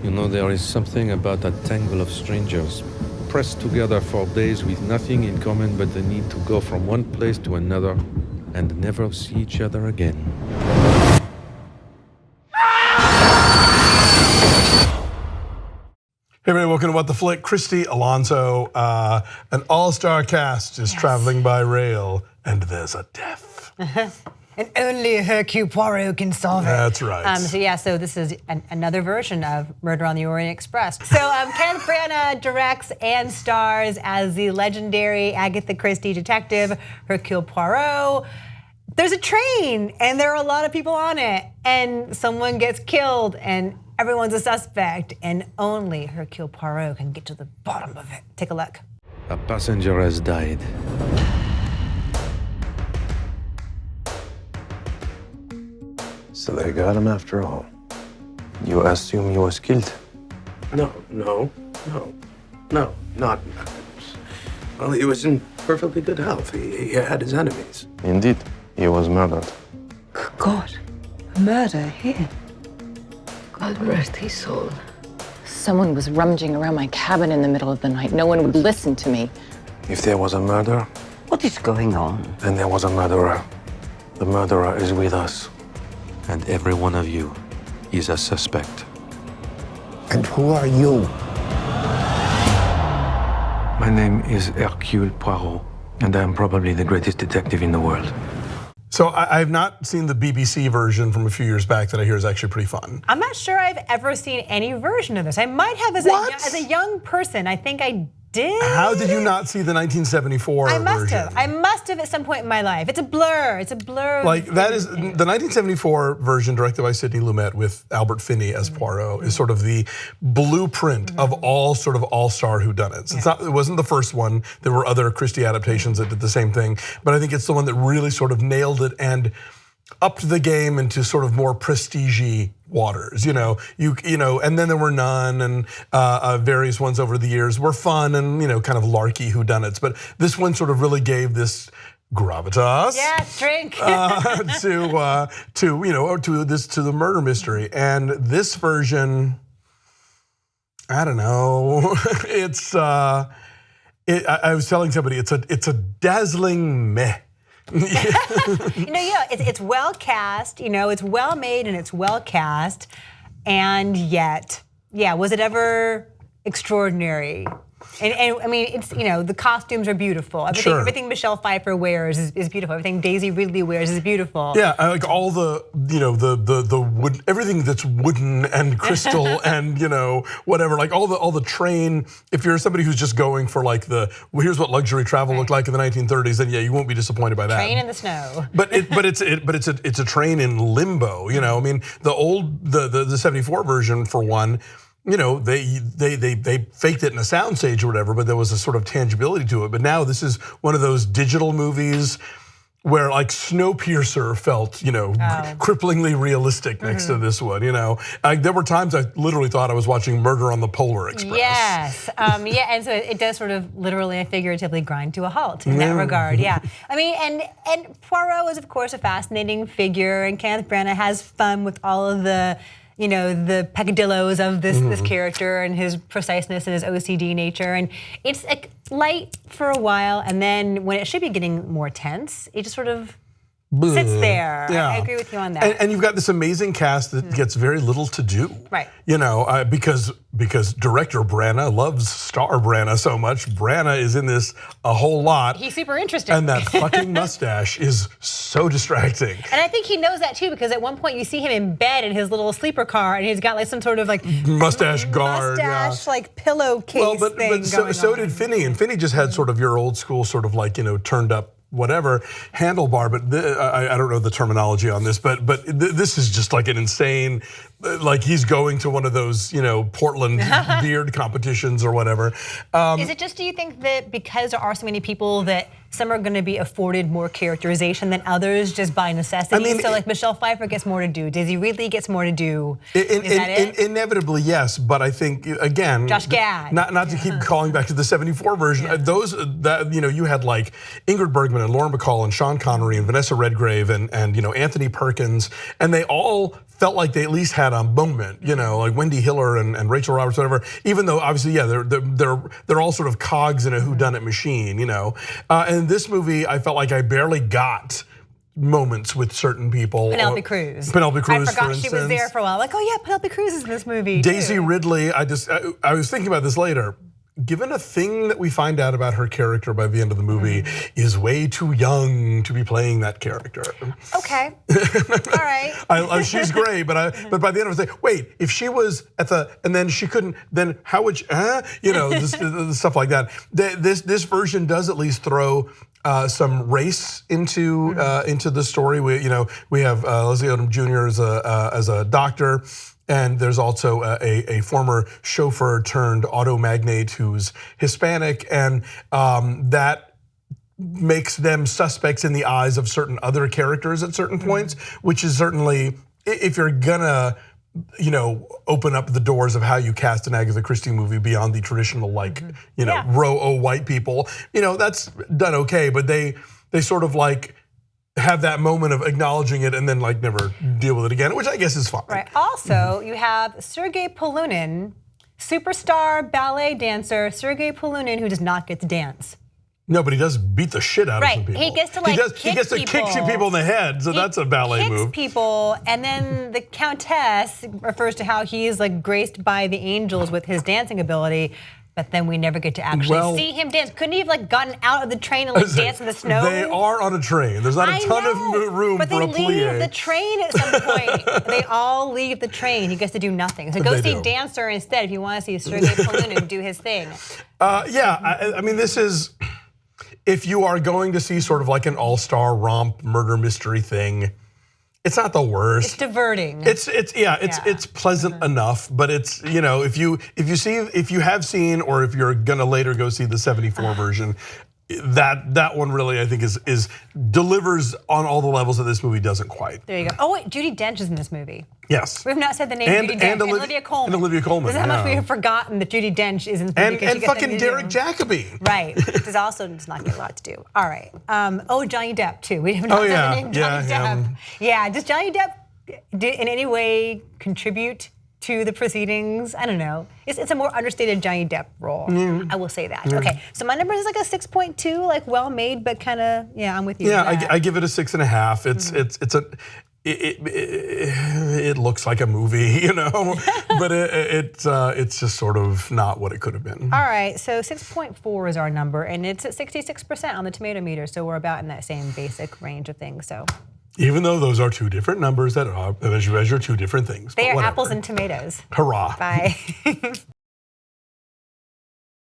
You know, there is something about that tangle of strangers, pressed together for days with nothing in common but the need to go from one place to another and never see each other again. Hey everybody, welcome to What the Flick. Christie, Alonso, an all-star cast is traveling by rail, and there's a death. And only Hercule Poirot can solve it. That's right. So this is another version of Murder on the Orient Express. So Kenneth Branagh directs and stars as the legendary Agatha Christie detective, Hercule Poirot. There's a train, and there are a lot of people on it, and someone gets killed, and everyone's a suspect, and only Hercule Poirot can get to the bottom of it. Take a look. A passenger has died. So they got him after all. You assume he was killed? No, not. Well, he was in perfectly good health. He had his enemies. Indeed, he was murdered. Good God, murder here. God rest his soul. Someone was rummaging around my cabin in the middle of the night. No one would listen to me. If there was a murder, What is going on? then there was a murderer. The murderer is with us. And every one of you is a suspect. And who are you? My name is Hercule Poirot, and I am probably the greatest detective in the world. So I have not seen the BBC version from a few years back that I hear is actually pretty fun. I'm not sure I've ever seen any version of this. I might have as a young person. I think I did. How did you not see the 1974 version? I must have at some point in my life. It's a blur. Like that is the 1974 version, directed by Sidney Lumet with Albert Finney as Poirot, is sort of the blueprint of all sort of all-star whodunits. It wasn't the first one. There were other Christie adaptations that did the same thing, but I think it's the one that really sort of nailed it and upped the game into sort of more prestige-y waters, you know, and then there were none, and various ones over the years were fun and kind of larky whodunits, but this one sort of really gave this gravitas. Yes, drink. to the murder mystery, and this version, I don't know, I was telling somebody it's a dazzling meh. It's well cast, it's well made and it's well cast, and yet, was it ever extraordinary? And I mean, it's the costumes are beautiful. Everything Michelle Pfeiffer wears is beautiful. Everything Daisy Ridley wears is beautiful. Yeah, I like all the wood, everything that's wooden and crystal and whatever. Like all the train. If you're somebody who's just going for like here's what luxury travel looked like in the 1930s, then you won't be disappointed by that. Train in the snow. But it's a train in limbo. I mean, the 74 version for one. They faked it in a soundstage or whatever, but there was a sort of tangibility to it. But now this is one of those digital movies where like Snowpiercer felt, cripplingly realistic next to this one. There were times I literally thought I was watching Murder on the Polar Express. Yes, and so it does sort of literally and figuratively grind to a halt in that regard. Yeah, I mean, and Poirot is of course a fascinating figure, and Kenneth Branagh has fun with all of the the peccadillos of this character and his preciseness and his OCD nature, and it's like light for a while, and then when it should be getting more tense, it just sort of sits there. Yeah. I agree with you on that. And you've got this amazing cast that gets very little to do. Right. Because director Branagh loves star Branagh so much. Branagh is in this a whole lot. He's super interesting. And that fucking mustache is so distracting. And I think he knows that too, because at one point you see him in bed in his little sleeper car, and he's got like some sort of like mustache guard, like pillowcase thing going on. So did Finney, and Finney just had sort of your old school sort of like turned up whatever handlebar, but I don't know the terminology on this, but this is just like an insane, like he's going to one of those Portland beard competitions or whatever. Is it just, do you think that because there are so many people that some are going to be afforded more characterization than others just by necessity. I mean, so like Michelle Pfeiffer gets more to do. Daisy Ridley gets more to do. Is that it? Inevitably, yes. But I think, again, Josh Gad. Not to keep calling back to the 74 version. You had like Ingrid Bergman and Lauren Bacall and Sean Connery and Vanessa Redgrave and Anthony Perkins, and they all felt like they at least had a moment, like Wendy Hiller and Rachel Roberts, whatever. Even though obviously, they're all sort of cogs in a whodunit machine, And this movie, I felt like I barely got moments with certain people. Penelope Cruz. I forgot for instance. She was there for a while. Like, oh yeah, Penelope Cruz is in this movie. Daisy too. Ridley. I was thinking about this later. Given a thing that we find out about her character by the end of the movie is way too young to be playing that character. Okay, all right. She's great, but by the end of it, I say, wait, if she was and then she couldn't, then how would this stuff like that. This version does at least throw some race into the story. We have Leslie Odom Jr. as a doctor. And there's also a former chauffeur turned auto magnate who's Hispanic, and that makes them suspects in the eyes of certain other characters at certain points, which is certainly, if you're gonna open up the doors of how you cast an Agatha Christie movie beyond the traditional row o white people, that's done okay, but they sort of like have that moment of acknowledging it and then like never deal with it again, which I guess is fine. Right. Also, you have Sergei Polunin, superstar ballet dancer Sergei Polunin, who does not get to dance. No, but he does beat the shit out of some people. He gets to kick some people in the head, so that's a ballet move. Kicks people, and then the Countess refers to how he is like graced by the angels with his dancing ability. But then we never get to actually see him dance. Couldn't he have like gotten out of the train and like dance in the snow? They are on a train. There's not a ton of room for a plie. But they leave the train at some point. They all leave the train. He gets to do nothing. So go see Dancer instead if you want to see Sergei Polunin do his thing. I mean, this is, if you are going to see sort of like an all-star romp murder mystery thing, it's not the worst. It's diverting. It's pleasant enough, but it's if you have seen or if you're gonna later go see the 74 version, that one really I think is delivers on all the levels that this movie doesn't quite. There you go. Oh wait, Judi Dench is in this movie. Yes. We've not said the name Judi Dench and Olivia Colman. And Olivia Colman. This is how much we have forgotten that Judi Dench is in this movie. And fucking Derek Jacobi. Right, which also does not get a lot to do. All right. Johnny Depp too. We have not said the name Johnny Depp. Yeah, does Johnny Depp in any way contribute to the proceedings? I don't know. It's a more understated Johnny Depp role. I will say that. Okay, so my number is like a 6.2, like well made, but kind of I'm with you. Yeah, I give it a 6.5. It looks like a movie, but it's just sort of not what it could have been. All right, so 6.4 is our number, and it's at 66% on the tomato meter, so we're about in that same basic range of things. So. Even though those are two different numbers that measure two different things. They are apples and tomatoes. Hurrah. Bye.